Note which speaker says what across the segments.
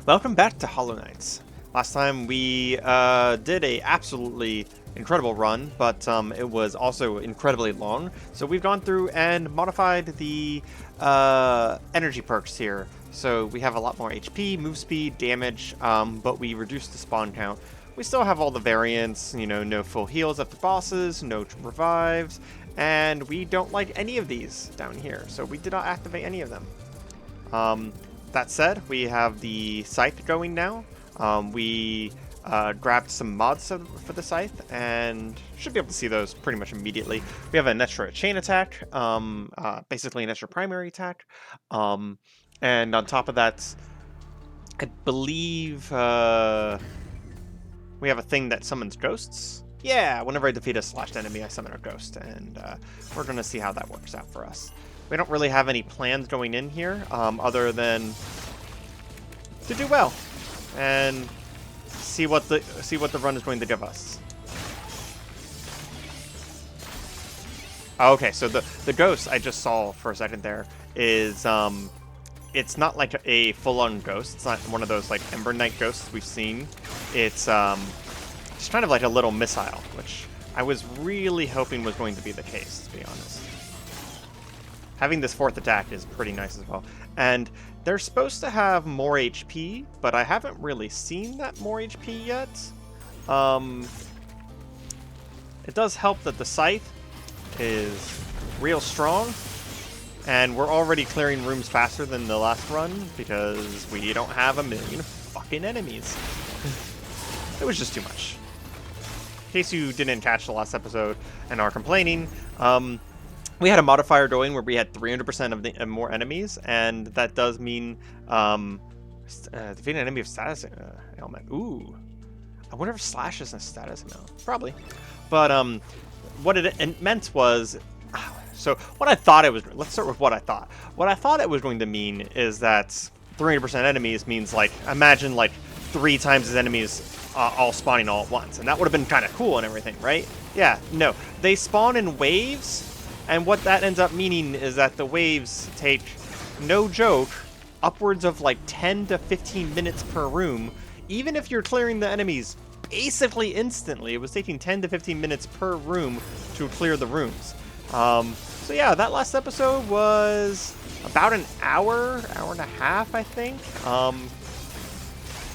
Speaker 1: Welcome back to Hollow Knights. Last time we did a absolutely incredible run, but it was also incredibly long. So we've gone through and modified the energy perks here. So we have a lot more HP, move speed, damage, but we reduced the spawn count. We still have all the variants, you know, no full heals after bosses, no revives, and we don't like any of these down here. So we did not activate any of them. That said, we have the scythe going now. We grabbed some mods for the scythe and should be able to see those pretty much immediately. We have an extra chain attack, basically an extra primary attack. And on top of that, I believe we have a thing that summons ghosts. Yeah, whenever I defeat a slashed enemy, I summon a ghost, and we're going to see how that works out for us. We don't really have any plans going in here, other than to do well and see what the run is going to give us. Okay, so the ghost I just saw for a second there is it's not like a full-on ghost. It's not one of those like Ember Knight ghosts we've seen. It's kind of like a little missile, which I was really hoping was going to be the case, to be honest. Having this fourth attack is pretty nice as well. And they're supposed to have more HP, but I haven't really seen that more HP yet. It does help that the scythe is real strong, and we're already clearing rooms faster than the last run because we don't have a million fucking enemies. It was just too much. In case you didn't catch the last episode and are complaining, we had a modifier going where we had 300% of the more enemies, and that does mean defeat an enemy of status element. Ooh, I wonder if slash is a status amount. Probably, but what it meant was, so what I thought it was. Let's start with what I thought. What I thought it was going to mean is that 300% enemies means, like, imagine like 3 times as enemies all spawning all at once, and that would have been kind of cool and everything, right? Yeah, no, they spawn in waves. And what that ends up meaning is that the waves take, no joke, upwards of like 10 to 15 minutes per room. Even if you're clearing the enemies basically instantly, it was taking 10 to 15 minutes per room to clear the rooms. So yeah, that last episode was about an hour and a half, I think.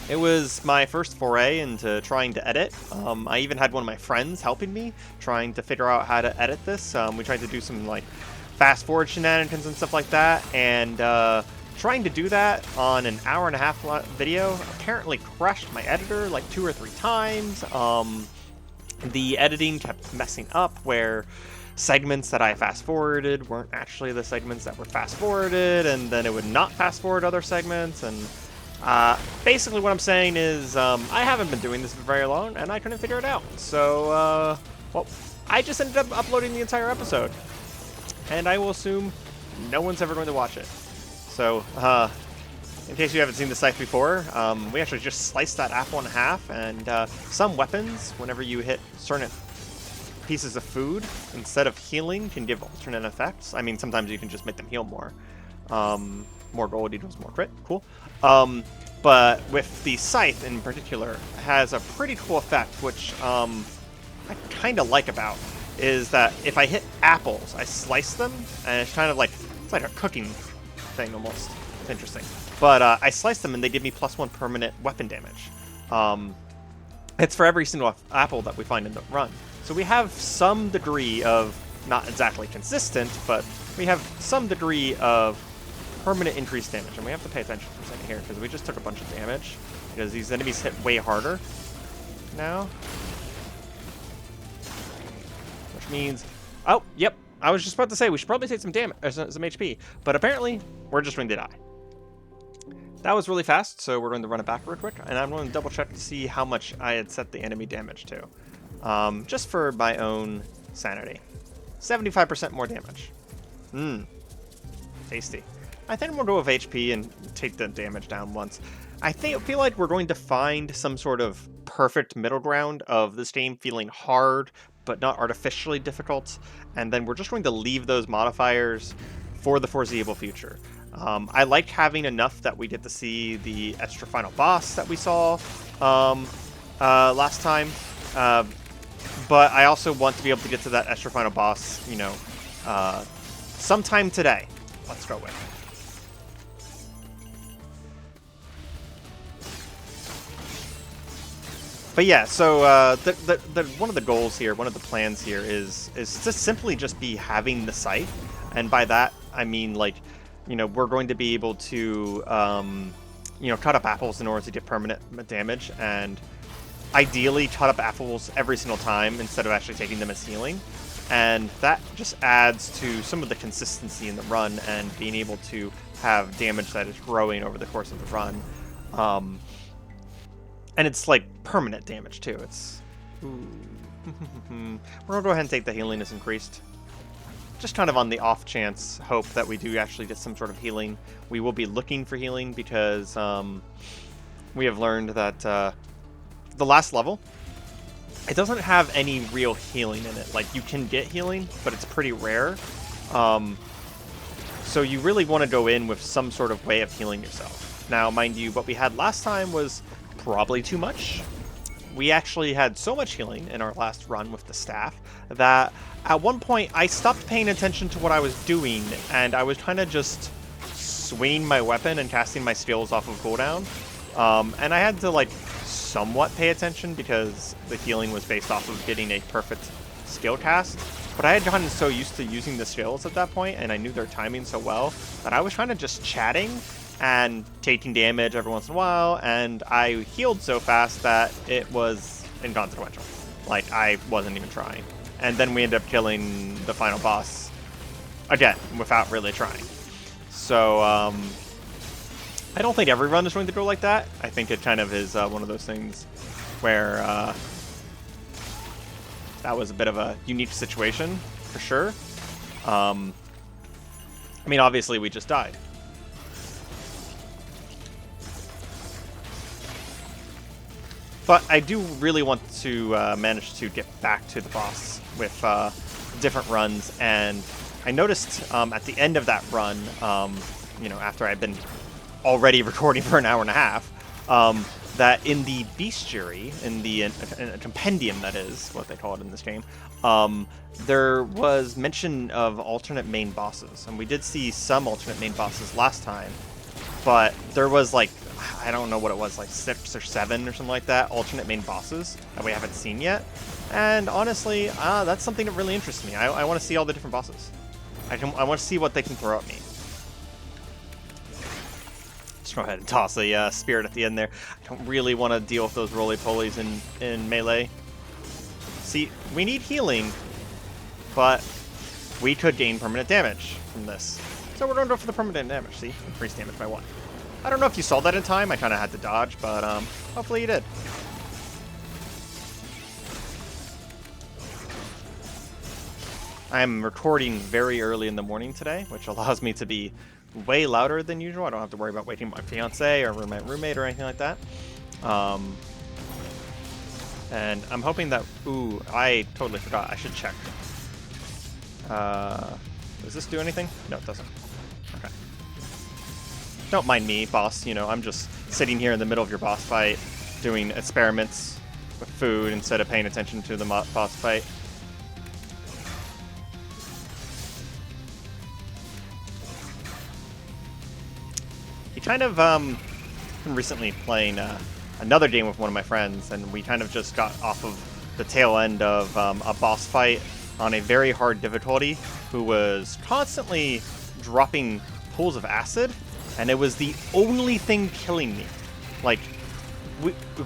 Speaker 1: It was my first foray into trying to edit. I even had one of my friends helping me, trying to figure out how to edit this. We tried to do some like fast forward shenanigans and stuff like that, and trying to do that on an hour and a half video apparently crashed my editor like 2 or 3 times. The editing kept messing up where segments that I fast forwarded weren't actually the segments that were fast forwarded, and then it would not fast forward other segments, and basically what I'm saying is, I haven't been doing this for very long, and I couldn't figure it out. So, well, I just ended up uploading the entire episode. And I will assume no one's ever going to watch it. So, in case you haven't seen the scythe before, we actually just sliced that apple in half, and some weapons, whenever you hit certain pieces of food, instead of healing, can give alternate effects. I mean, sometimes you can just make them heal more. More gold equals more crit. Cool. But with the scythe in particular, has a pretty cool effect, which I kind of like about, is that if I hit apples, I slice them, and it's kind of like, it's like a cooking thing almost. It's interesting. But I slice them, and they give me +1 permanent weapon damage. It's for every single apple that we find in the run. So we have some degree of, not exactly consistent, but we have some degree of permanent increased damage, and we have to pay attention for a second here because we just took a bunch of damage because these enemies hit way harder now, which means, oh, yep, I was just about to say we should probably take some damage, some HP, but apparently we're just going to die. That was really fast, so we're going to run it back real quick, and I'm going to double check to see how much I had set the enemy damage to, just for my own sanity. 75% more damage. Tasty. I think we'll go with HP and take the damage down once. I feel like we're going to find some sort of perfect middle ground of this game feeling hard, but not artificially difficult, and then we're just going to leave those modifiers for the foreseeable future. I liked having enough that we get to see the extra final boss that we saw last time. But I also want to be able to get to that extra final boss, you know, sometime today. Let's go with. But yeah, so one of the goals here, one of the plans here is to simply just be having the scythe, and by that I mean, like, you know, we're going to be able to you know, cut up apples in order to get permanent damage, and ideally cut up apples every single time instead of actually taking them as healing, and that just adds to some of the consistency in the run and being able to have damage that is growing over the course of the run. And it's like permanent damage too. It's ooh. We're gonna go ahead and take the healing is increased. Just kind of on the off chance hope that we do actually get some sort of healing. We will be looking for healing because we have learned that the last level, it doesn't have any real healing in it. Like, you can get healing, but it's pretty rare. So you really want to go in with some sort of way of healing yourself. Now, mind you, what we had last time was probably too much. We actually had so much healing in our last run with the staff that at one point I stopped paying attention to what I was doing, and I was kind of just swinging my weapon and casting my skills off of cooldown. And I had to, like, somewhat pay attention because the healing was based off of getting a perfect skill cast. But I had gotten so used to using the skills at that point, and I knew their timing so well, that I was kind of just chatting and taking damage every once in a while, and I healed so fast that it was inconsequential. Like, I wasn't even trying. And then we ended up killing the final boss again, without really trying. So, I don't think every run is going to go like that. I think it kind of is one of those things where that was a bit of a unique situation, for sure. I mean, obviously, we just died. But I do really want to manage to get back to the boss with different runs, and I noticed at the end of that run, you know, after I'd been already recording for an hour and a half, that in the bestiary, in a compendium, that is what they call it in this game, there was mention of alternate main bosses, and we did see some alternate main bosses last time, but there was, like, I don't know what it was, like 6 or 7 or something like that, alternate main bosses that we haven't seen yet. And honestly, that's something that really interests me. I want to see all the different bosses. I want to see what they can throw at me. Just go ahead and toss a spirit at the end there. I don't really want to deal with those roly-polies in melee. See, we need healing, but we could gain permanent damage from this. So we're going to go for the permanent damage, see? Increased damage by 1. I don't know if you saw that in time. I kind of had to dodge, but hopefully you did. I'm recording very early in the morning today, which allows me to be way louder than usual. I don't have to worry about waking my fiance or my roommate or anything like that. And I'm hoping that... Ooh, I totally forgot. I should check. Does this do anything? No, it doesn't. Okay. Don't mind me, boss. You know, I'm just sitting here in the middle of your boss fight, doing experiments with food instead of paying attention to the boss fight. He kind of been recently playing another game with one of my friends, and we kind of just got off of the tail end of a boss fight on a very hard difficulty, who was constantly dropping pools of acid. And it was the only thing killing me. Like,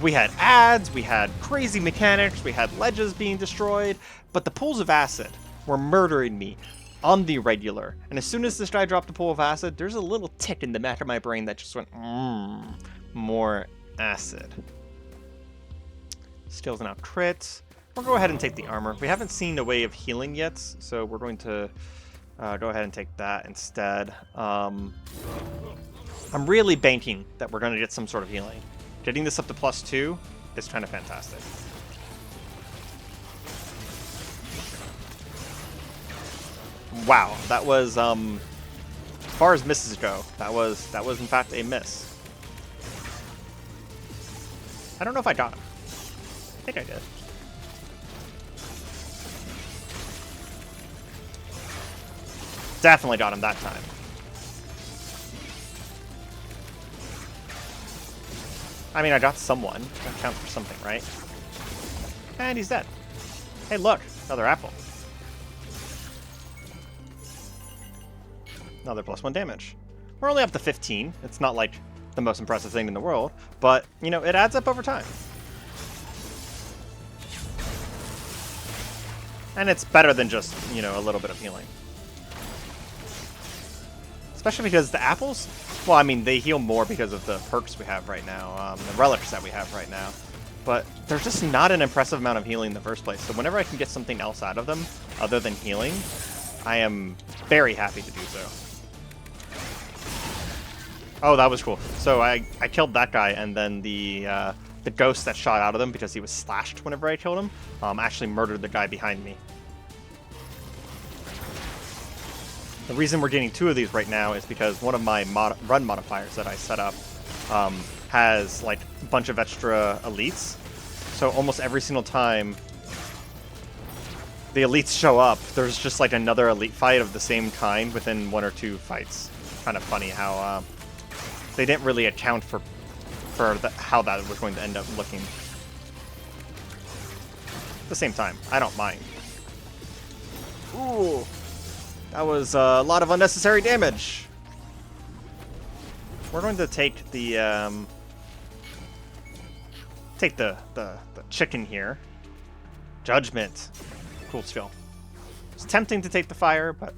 Speaker 1: we had ads, we had crazy mechanics, we had ledges being destroyed, but the pools of acid were murdering me on the regular. And as soon as this guy dropped a pool of acid, there's a little tick in the back of my brain that just went, more acid. Skills now crit. We'll go ahead and take the armor. We haven't seen a way of healing yet, so we're going to go ahead and take that instead. I'm really banking that we're going to get some sort of healing. Getting this up to +2 is kind of fantastic. Wow, that was far as misses go, that was in fact a miss. I don't know if I got him. I think I did. Definitely got him that time. I mean, I got someone. That counts for something, right? And he's dead. Hey, look! Another apple. Another +1 damage. We're only up to 15. It's not like the most impressive thing in the world, but, you know, it adds up over time. And it's better than just, you know, a little bit of healing. Especially because the apples, well, I mean, they heal more because of the perks we have right now, the relics that we have right now. But there's just not an impressive amount of healing in the first place. So whenever I can get something else out of them, other than healing, I am very happy to do so. Oh, that was cool. So I killed that guy, and then the ghost that shot out of them because he was slashed whenever I killed him, actually murdered the guy behind me. The reason we're getting 2 of these right now is because one of my run modifiers that I set up has like a bunch of extra elites. So almost every single time the elites show up, there's just like another elite fight of the same kind within 1 or 2 fights. Kind of funny how they didn't really account for how that was going to end up looking. At the same time, I don't mind. Ooh. That was a lot of unnecessary damage. We're going to take the chicken here. Judgment. Cool skill. It's tempting to take the fire, but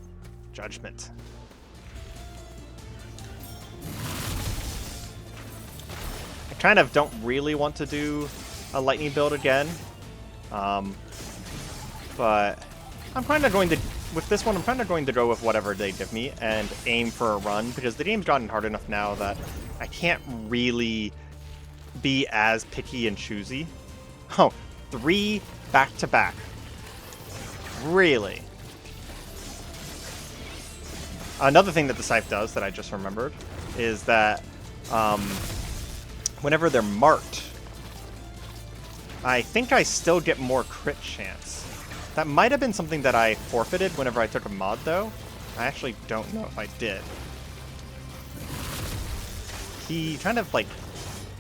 Speaker 1: judgment. I kind of don't really want to do a lightning build again, but I'm kind of going to. With this one, I'm kind of going to go with whatever they give me and aim for a run, because the game's gotten hard enough now that I can't really be as picky and choosy. Oh, 3 back-to-back. Really? Another thing that the scythe does that I just remembered is that whenever they're marked, I think I still get more crit chance. That might have been something that I forfeited whenever I took a mod, though. I actually don't know if I did. He kind of, like,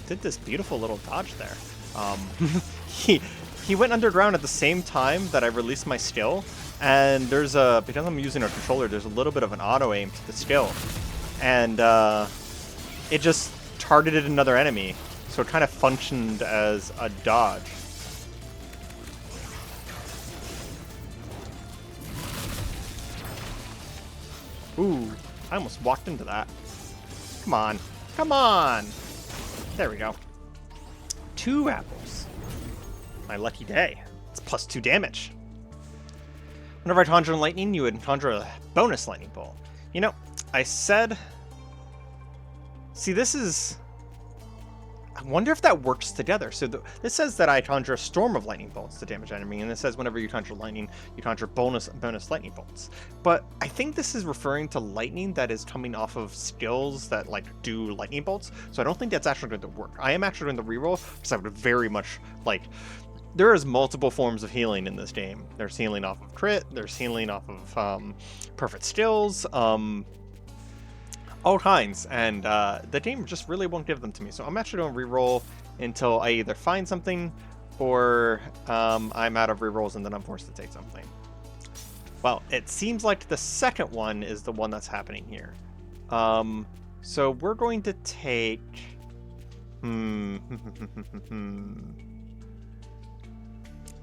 Speaker 1: did this beautiful little dodge there. He went underground at the same time that I released my skill, and there's a, because I'm using a controller, there's a little bit of an auto-aim to the skill. And it just targeted another enemy, so it kind of functioned as a dodge. Ooh, I almost walked into that. Come on. Come on! There we go. 2 apples. My lucky day. It's +2 damage. Whenever I conjure lightning, you would conjure a bonus lightning bolt. You know, I said... See, this is... I wonder if that works together. So this says that I conjure a storm of lightning bolts to damage enemy, and it says whenever you conjure lightning, you conjure bonus lightning bolts. But I think this is referring to lightning that is coming off of skills that like do lightning bolts. So I don't think that's actually going to work. I am actually going to reroll because I would very much like. There is multiple forms of healing in this game. There's healing off of crit. There's healing off of perfect skills. All kinds, and the game just really won't give them to me. So I'm actually going to reroll until I either find something or I'm out of rerolls and then I'm forced to take something. Well, it seems like the second one is the one that's happening here. So we're going to take...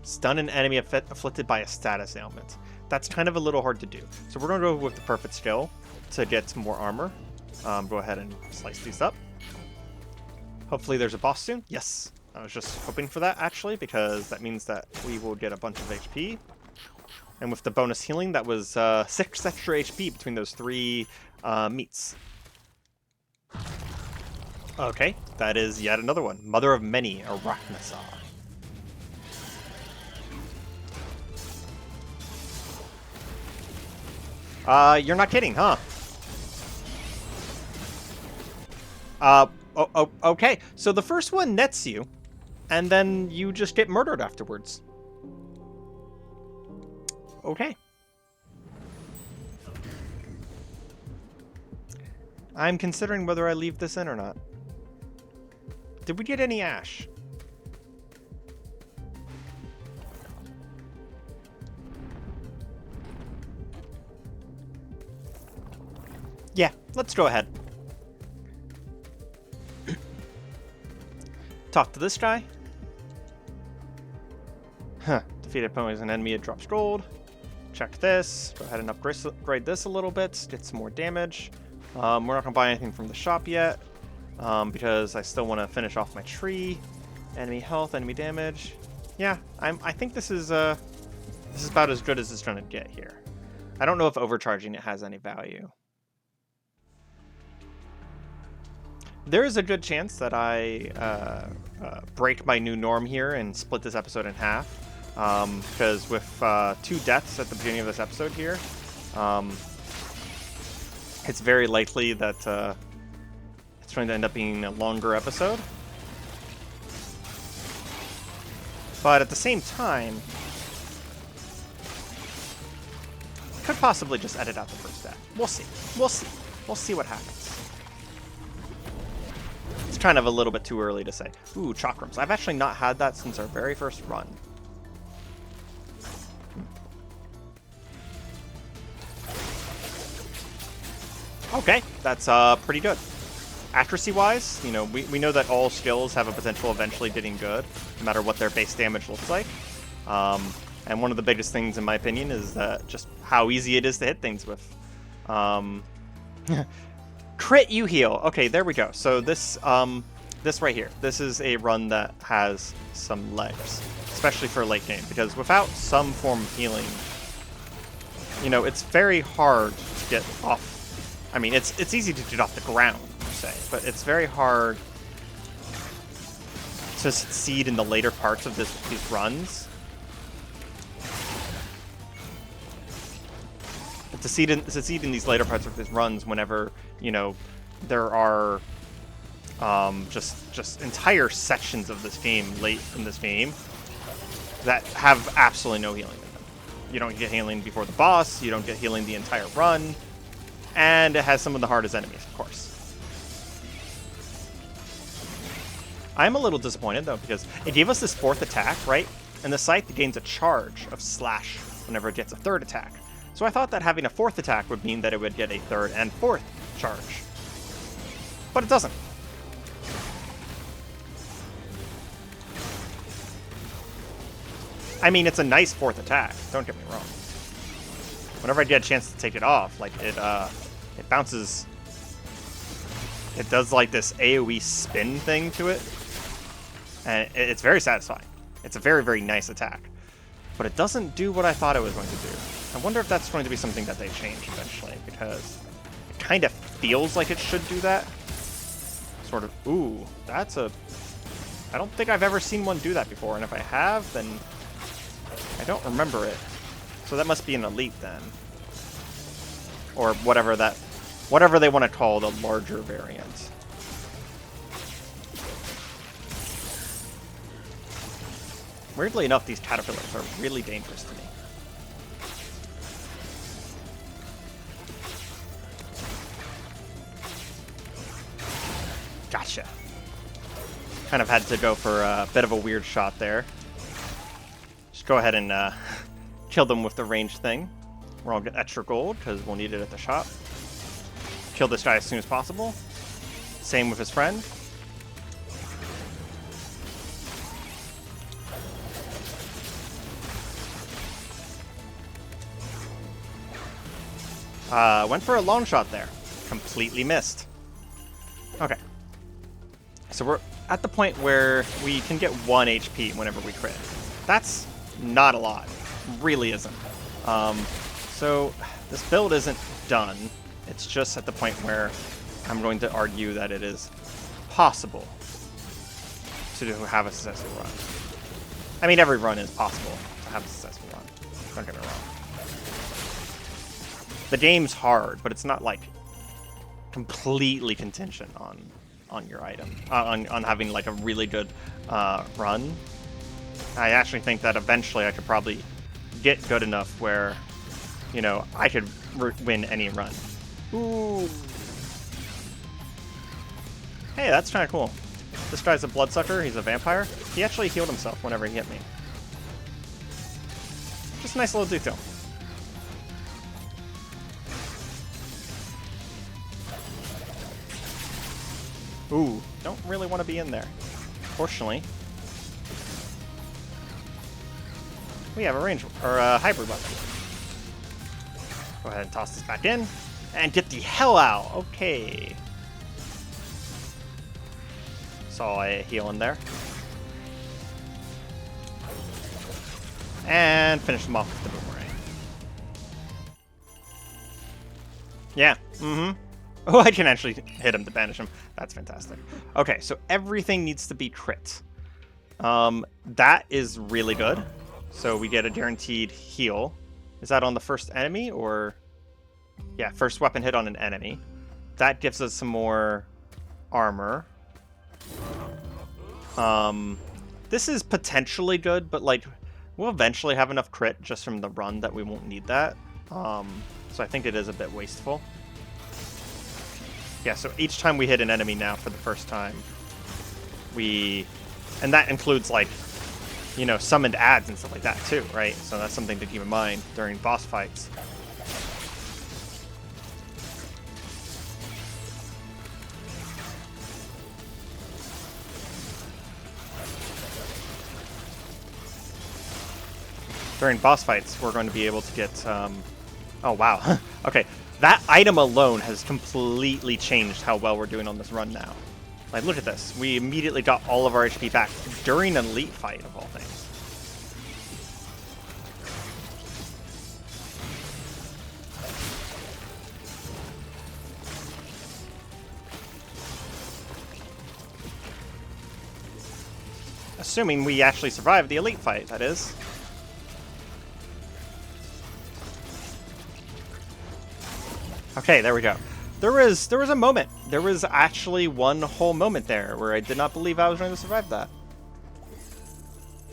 Speaker 1: Stun an enemy afflicted by a status ailment. That's kind of a little hard to do. So we're going to go with the perfect skill to get some more armor. Go ahead and slice these up. Hopefully there's a boss soon. Yes. I was just hoping for that, actually, because that means that we will get a bunch of HP. And with the bonus healing, that was 6 extra HP between those 3 meats. Okay, that is yet another one. Mother of Many, Arachnosaur. You're not kidding, huh? Okay. So the first one nets you, and then you just get murdered afterwards. Okay. I'm considering whether I leave this in or not. Did we get any ash? Yeah, let's go ahead. Talk to this guy. Huh. Defeated opponent is an enemy, it drops gold. Check this. Go ahead and upgrade this a little bit. Get some more damage. We're not going to buy anything from the shop yet. Because I still want to finish off my tree. Enemy health, enemy damage. Yeah, I think this is about as good as it's going to get here. I don't know if overcharging it has any value. There is a good chance that I break my new norm here and split this episode in half. Because with 2 deaths at the beginning of this episode here, it's very likely that it's going to end up being a longer episode. But at the same time, I could possibly just edit out the first death. We'll see. We'll see. We'll see what happens. It's kind of a little bit too early to say. Ooh, chakrams. I've actually not had that since our very first run. Okay, that's pretty good. Accuracy-wise, you know, we know that all skills have a potential of eventually getting good, no matter what their base damage looks like. And one of the biggest things, in my opinion, is just how easy it is to hit things with. Crit, you heal. Okay, there we go. So this right here, this is a run that has some legs, especially for late game, because without some form of healing, you know, it's very hard to get off. I mean, it's easy to get off the ground, per se, but it's very hard to succeed in the later parts of these runs. To succeed in these later parts of these runs whenever, you know, there are just entire sections of this game late in this game that have absolutely no healing in them. You don't get healing before the boss, you don't get healing the entire run, and it has some of the hardest enemies, of course. I'm a little disappointed, though, because it gave us this 4th attack, right? And the scythe gains a charge of slash whenever it gets a 3rd attack. So I thought that having a 4th attack would mean that it would get a 3rd and 4th charge. But it doesn't. I mean, it's a nice 4th attack, don't get me wrong. Whenever I get a chance to take it off, like, it bounces... It does, like, this AoE spin thing to it. And it's very satisfying. It's a very, very nice attack. But it doesn't do what I thought it was going to do. I wonder if that's going to be something that they change eventually, because it kind of feels like it should do that. Sort of, ooh, that's a... I don't think I've ever seen one do that before, and if I have, then I don't remember it. So that must be an elite then. Or whatever they want to call the larger variant. Weirdly enough, these caterpillars are really dangerous to me. Gotcha. Kind of had to go for a bit of a weird shot there. Just go ahead and kill them with the ranged thing. We're all get extra gold because we'll need it at the shop. Kill this guy as soon as possible. Same with his friend. Went for a long shot there. Completely missed. Okay. So we're at the point where we can get 1 HP whenever we crit. That's not a lot. Really isn't. So this build isn't done. It's just at the point where I'm going to argue that it is possible to have a successful run. I mean, every run is possible to have a successful run. Don't get me wrong. The game's hard, but it's not like completely contingent on on your item, on having like a really good run. I actually think that eventually I could probably get good enough where, you know, I could win any run. Ooh. Hey, that's kind of cool. This guy's a bloodsucker. He's a vampire. He actually healed himself whenever he hit me. Just a nice little detail. Ooh, don't really want to be in there. Fortunately, we have a range or a hybrid weapon. Go ahead and toss this back in and get the hell out. Okay. Saw a heal in there. And finish him off with the boomerang. Yeah. Mm-hmm. Oh, I can actually hit him to banish him. That's fantastic. Okay, so everything needs to be crit. That is really good. So we get a guaranteed heal. Is that on the first enemy or... Yeah, first weapon hit on an enemy. That gives us some more armor. This is potentially good, but like we'll eventually have enough crit just from the run that we won't need that. So I think it is a bit wasteful. Yeah, so each time we hit an enemy now for the first time, and that includes like, you know, summoned adds and stuff like that too, right? So that's something to keep in mind during boss fights. During boss fights, we're going to be able to get, oh wow, okay, that item alone has completely changed how well we're doing on this run now. Like, look at this, we immediately got all of our HP back during an elite fight, of all things. Assuming we actually survive the elite fight, that is. Okay, there we go. There was a moment. There was actually one whole moment there where I did not believe I was going to survive that.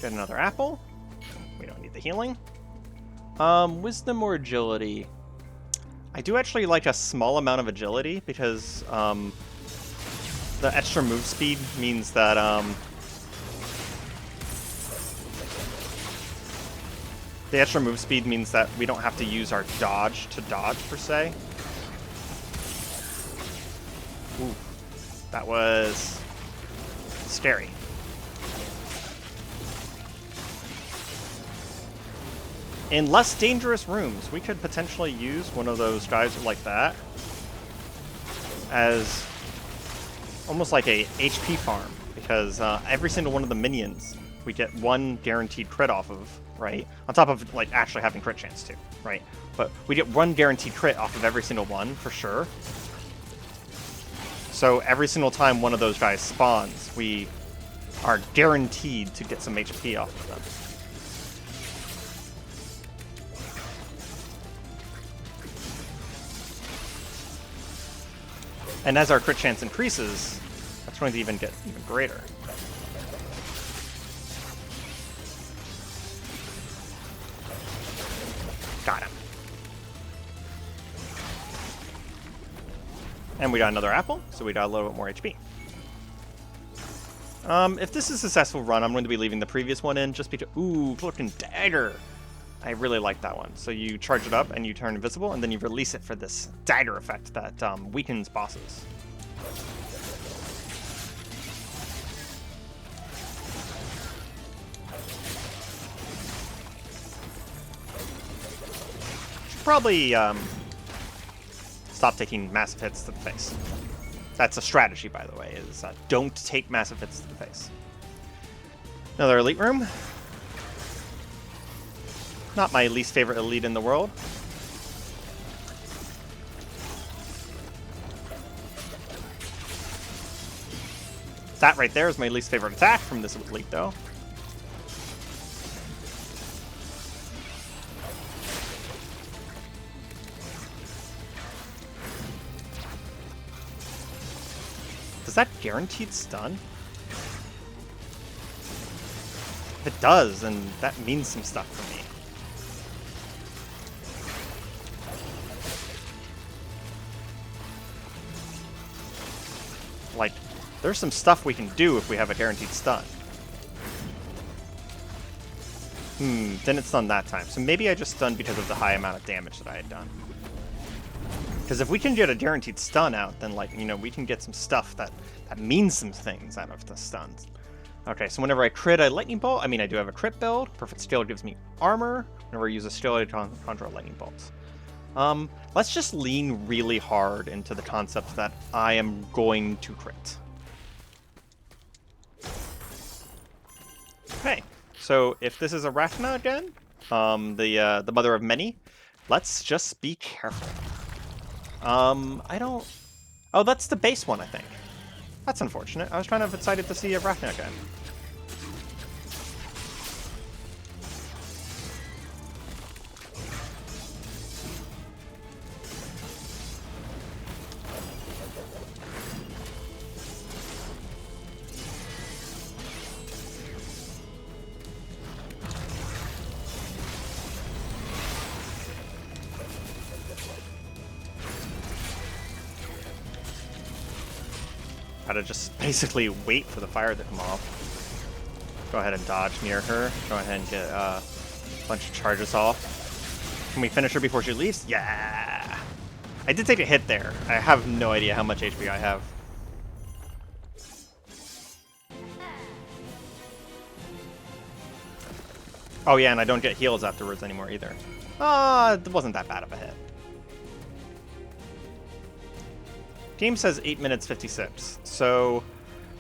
Speaker 1: Get another apple. We don't need the healing. Wisdom or agility? I do actually like a small amount of agility because the extra move speed means that we don't have to use our dodge to dodge per se. Ooh, that was scary. In less dangerous rooms, we could potentially use one of those guys like that as almost like a HP farm, because every single one of the minions we get one guaranteed crit off of, right? On top of like actually having crit chance too, right? But we get one guaranteed crit off of every single one for sure. So every single time one of those guys spawns, we are guaranteed to get some HP off of them. And as our crit chance increases, that's going to even get even greater. Got him. And we got another apple, so we got a little bit more HP. If this is a successful run, I'm going to be leaving the previous one in just because... Ooh, looking dagger! I really like that one. So you charge it up and you turn invisible, and then you release it for this dagger effect that weakens bosses. Should probably stop taking massive hits to the face. That's a strategy, by the way, is don't take massive hits to the face. Another elite room. Not my least favorite elite in the world. That right there is my least favorite attack from this elite, though. Does that guaranteed stun? If it does, then that means some stuff for me. Like, there's some stuff we can do if we have a guaranteed stun. Didn't stun that time. So maybe I just stunned because of the high amount of damage that I had done. Because if we can get a guaranteed stun out, then, like, you know, we can get some stuff that means some things out of the stuns. Okay, so whenever I crit a lightning bolt, I mean, I do have a crit build. Perfect skill gives me armor. Whenever I use a skill, I conjure a lightning bolt. Let's just lean really hard into the concept that I am going to crit. Okay, so if this is a Rachna again, the mother of many, let's just be careful. I don't... Oh, that's the base one, I think. That's unfortunate. I was kind of excited to see a Rachna again. Gotta just basically wait for the fire to come off. Go ahead and dodge near her. Go ahead and get a bunch of charges off. Can we finish her before she leaves? Yeah! I did take a hit there. I have no idea how much HP I have. Oh yeah, and I don't get heals afterwards anymore either. It wasn't that bad of a hit. Game says 8 minutes 56, so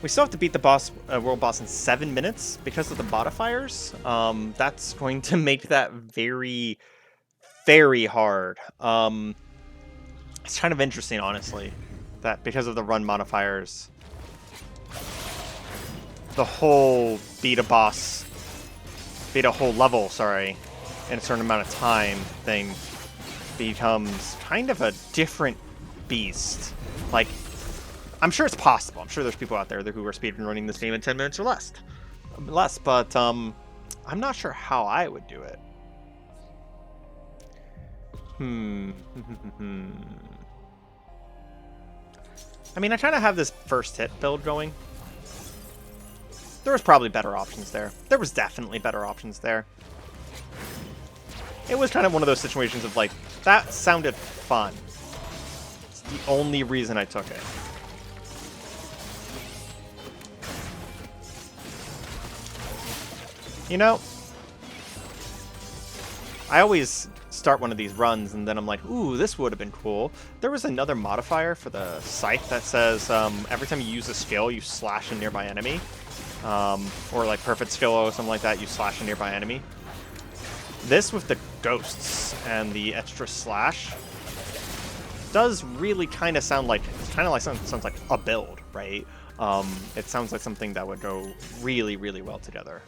Speaker 1: we still have to beat the boss, world boss in 7 minutes because of the modifiers. That's going to make that very, very hard. It's kind of interesting, honestly, that because of the run modifiers, the whole beat a whole level, sorry, in a certain amount of time thing becomes kind of a different beast. Like, I'm sure it's possible. I'm sure there's people out there who are speedrunning this game in 10 minutes or less. But I'm not sure how I would do it. I mean, I kind of have this first hit build going. There was probably better options there. There was definitely better options there. It was kind of one of those situations of, like, that sounded fun. The only reason I took it. You know, I always start one of these runs and then I'm like, ooh, this would have been cool. There was another modifier for the scythe that says every time you use a skill, you slash a nearby enemy. Or like perfect skill or something like that, you slash a nearby enemy. This with the ghosts and the extra slash does really kind of sound like, sounds like a build, right? It sounds like something that would go really, really well together.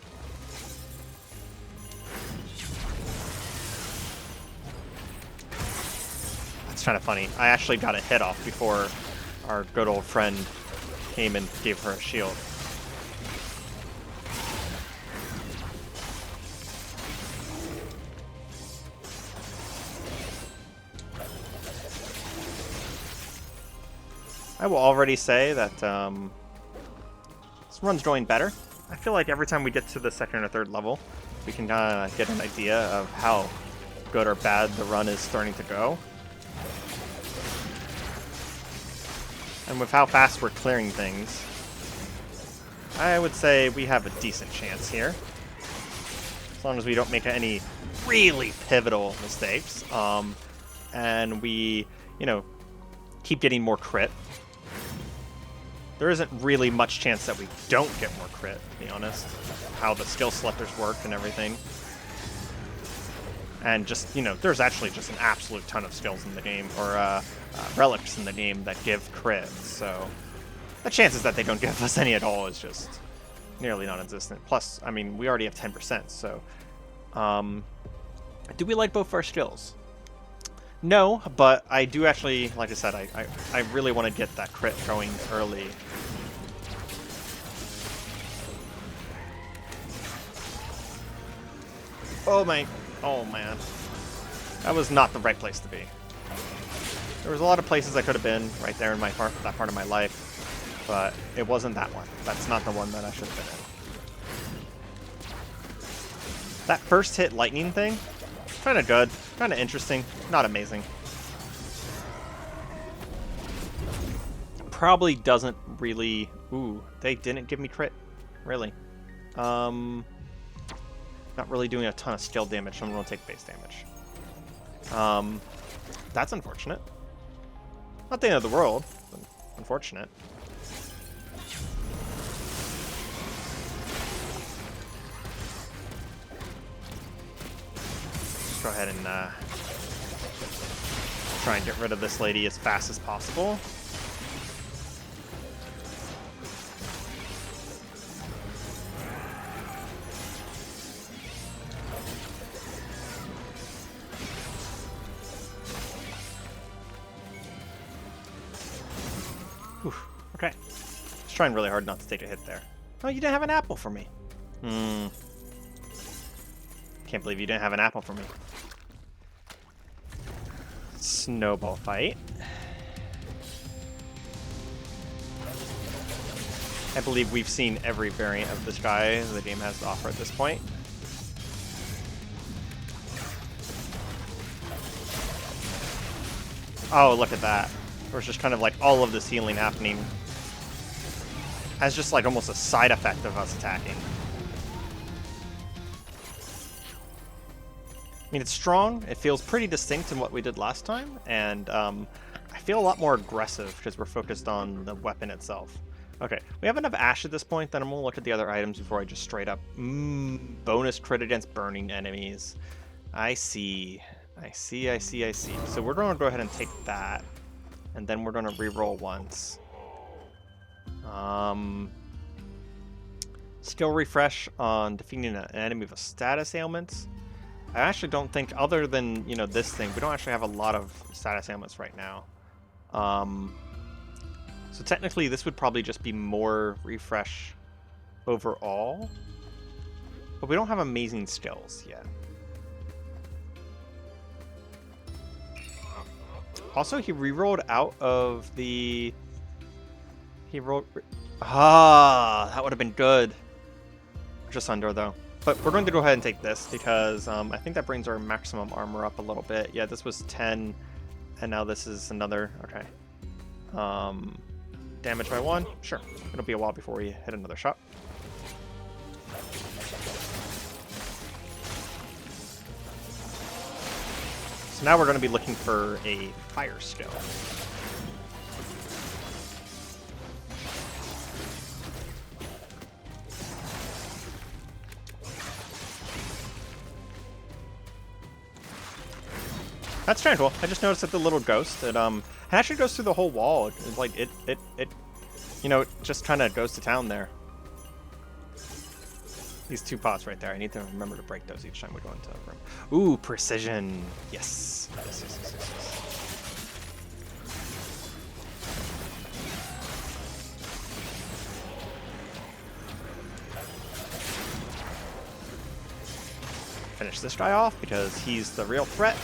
Speaker 1: That's kind of funny. I actually got a hit off before our good old friend came and gave her a shield. I will already say that this run's going better. I feel like every time we get to the second or third level, we can kind of get an idea of how good or bad the run is starting to go. And with how fast we're clearing things, I would say we have a decent chance here. As long as we don't make any really pivotal mistakes. And we, you know, keep getting more crit. There isn't really much chance that we don't get more crit, to be honest. How the skill selectors work and everything. And just, you know, there's actually just an absolute ton of skills in the game, or relics in the game that give crit, so the chances that they don't give us any at all is just nearly non-existent. Plus, I mean, we already have 10%, so do we like both of our skills? No, but I do actually, like I said, I really want to get that crit going early. Oh my, oh man. That was not the right place to be. There was a lot of places I could have been right there in that part of my life, but it wasn't that one. That's not the one that I should have been in. That first hit lightning thing, kind of good, kind of interesting, not amazing. Probably doesn't really... Ooh, they didn't give me crit, really. Not really doing a ton of skill damage, so I'm going to take base damage. That's unfortunate. Not the end of the world, but unfortunate. Let's go ahead and try and get rid of this lady as fast as possible. Okay. Just trying really hard not to take a hit there. Oh, you didn't have an apple for me. Can't believe you didn't have an apple for me. Snowball fight. I believe we've seen every variant of this guy the game has to offer at this point. Oh, look at that. There's just kind of like all of this healing happening as just like almost a side effect of us attacking. I mean, it's strong. It feels pretty distinct in what we did last time, and I feel a lot more aggressive because we're focused on the weapon itself. Okay, we have enough ash at this point, then I'm going to look at the other items before I just straight up... bonus crit against burning enemies. I see. So we're going to go ahead and take that, and then we're going to reroll once. Skill refresh on defeating an enemy with a status ailment. I actually don't think, other than, you know, this thing, we don't actually have a lot of status ailments right now. So technically this would probably just be more refresh overall, but we don't have amazing skills yet. Also, he rerolled out of the... He rolled... that would have been good. Just under, though. But we're going to go ahead and take this, because I think that brings our maximum armor up a little bit. Yeah, this was 10, and now this is another... Okay. Damage by 1? Sure. It'll be a while before we hit another shot. So now we're going to be looking for a fire skill. That's kind of cool. I just noticed that the little ghost, it actually goes through the whole wall. It's like it you know, it just kind of goes to town there. These 2 pots right there. I need to remember to break those each time we go into a room. Ooh, precision. Yes. Yes. Finish this guy off because he's the real threat.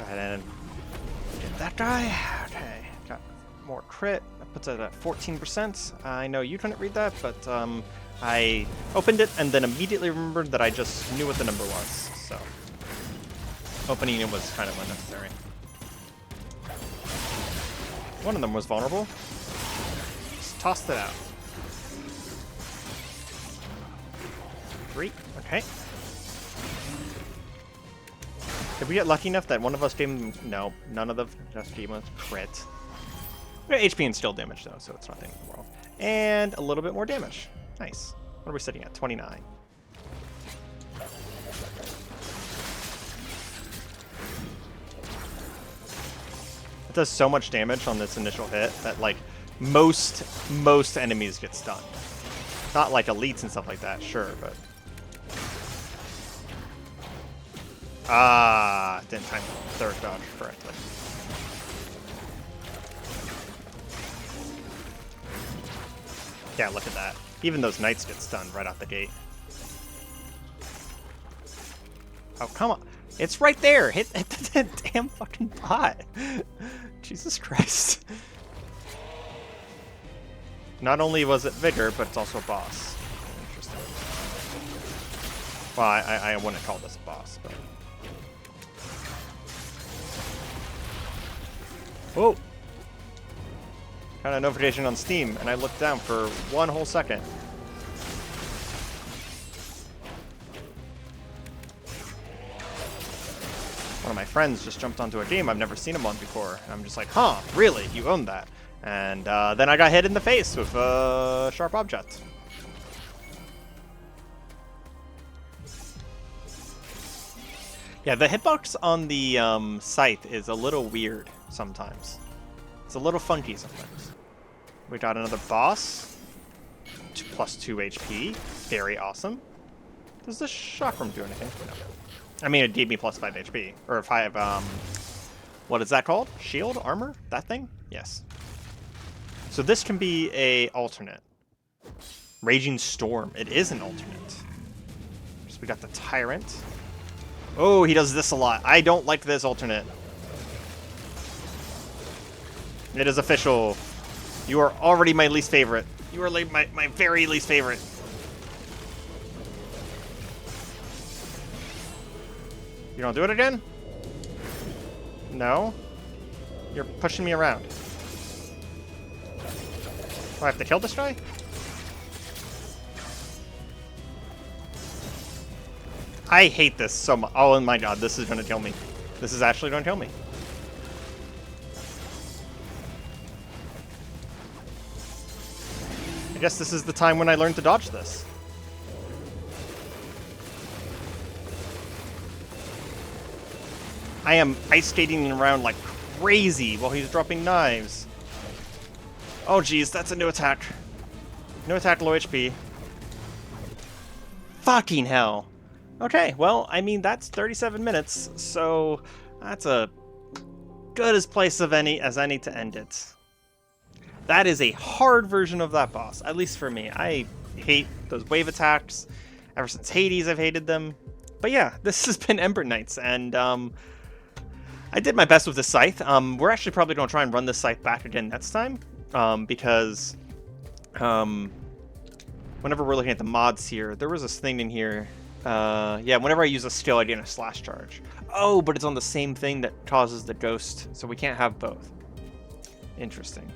Speaker 1: And get that guy. Okay, got more crit. That puts it at 14%. I know you couldn't read that, but I opened it and then immediately remembered that I just knew what the number was. So opening it was kind of unnecessary. One of them was vulnerable. Just tossed it out. 3. Okay. Did we get lucky enough that one of us gave him... No, none of them just gave us crit. We got HP and skill damage, though, so it's not the end of the world. And a little bit more damage. Nice. What are we sitting at? 29. It does so much damage on this initial hit that, like, most enemies get stunned. Not like elites and stuff like that, sure, but... didn't time the third dodge correctly. Yeah, look at that. Even those knights get stunned right out the gate. Oh, come on. It's right there. Hit the damn fucking bot. Jesus Christ. Not only was it Vigor, but it's also a boss. Interesting. Well, I wouldn't call this a boss, but... Oh! Got a notification on Steam, and I looked down for 1 whole second. One of my friends just jumped onto a game I've never seen him on before. And I'm just like, huh, really? You own that? And then I got hit in the face with a sharp object. Yeah, the hitbox on the scythe is a little weird sometimes. It's a little funky sometimes. We got another boss. Plus 2 HP. Very awesome. Does this chakram do anything? No. I mean, it gave me plus 5 HP. Or 5, what is that called? Shield? Armor? That thing? Yes. So this can be a alternate. Raging Storm. It is an alternate. So we got the Tyrant. Oh, he does this a lot. I don't like this alternate. It is official. You are already my least favorite. You are like my very least favorite. You don't do it again? No? You're pushing me around. Oh, I have to kill this guy? I hate this so much. Oh my god, this is going to kill me. This is actually going to kill me. I guess this is the time when I learned to dodge this. I am ice skating around like crazy while he's dropping knives. Oh geez, that's a new attack. No attack, low HP. Fucking hell. Okay, well, I mean, that's 37 minutes, so that's a good as place as any to end it. That is a hard version of that boss, at least for me. I hate those wave attacks. Ever since Hades, I've hated them. But yeah, this has been Ember Knights, and I did my best with the scythe. We're actually probably going to try and run this scythe back again next time, because whenever we're looking at the mods here, there was this thing in here. Yeah, whenever I use a skill, I gain a slash charge. Oh, but it's on the same thing that causes the ghost, so we can't have both. Interesting.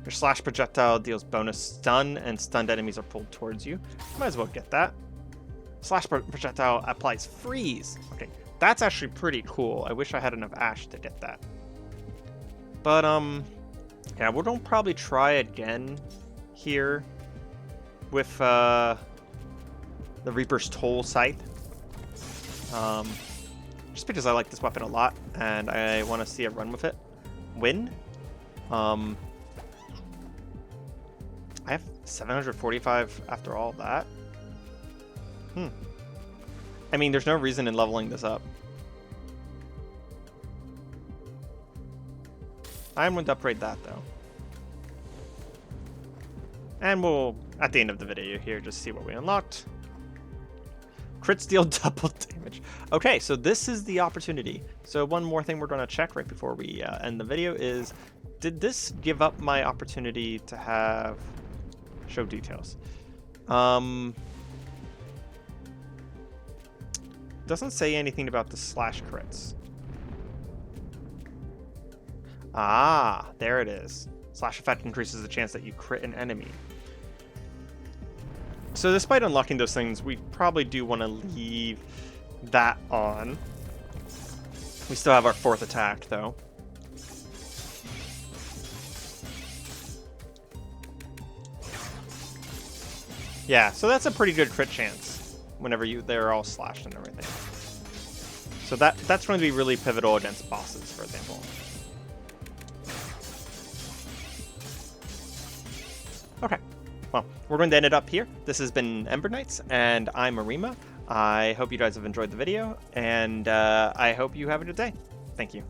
Speaker 1: Your slash projectile deals bonus stun, and stunned enemies are pulled towards you. Might as well get that. Slash projectile applies freeze. Okay, that's actually pretty cool. I wish I had enough ash to get that. But, yeah, we're going to probably try again here with, the Reaper's Toll Scythe. Just because I like this weapon a lot, and I want to see a run with it. Win. I have 745 after all that. I mean, there's no reason in leveling this up. I'm going to upgrade that, though. And we'll, at the end of the video here, just see what we unlocked. Crit deal double damage. Okay, so this is the opportunity. So one more thing we're going to check right before we end the video is, did this give up my opportunity to have show details? Doesn't say anything about the slash crits. Ah, there it is. Slash effect increases the chance that you crit an enemy. So despite unlocking those things, we probably do want to leave that on. We still have our 4th attack, though. Yeah, so that's a pretty good crit chance whenever they're all slashed and everything. So that's going to be really pivotal against bosses, for example. Okay. Well, we're going to end it up here. This has been Ember Knights, and I'm Arima. I hope you guys have enjoyed the video, and I hope you have a good day. Thank you.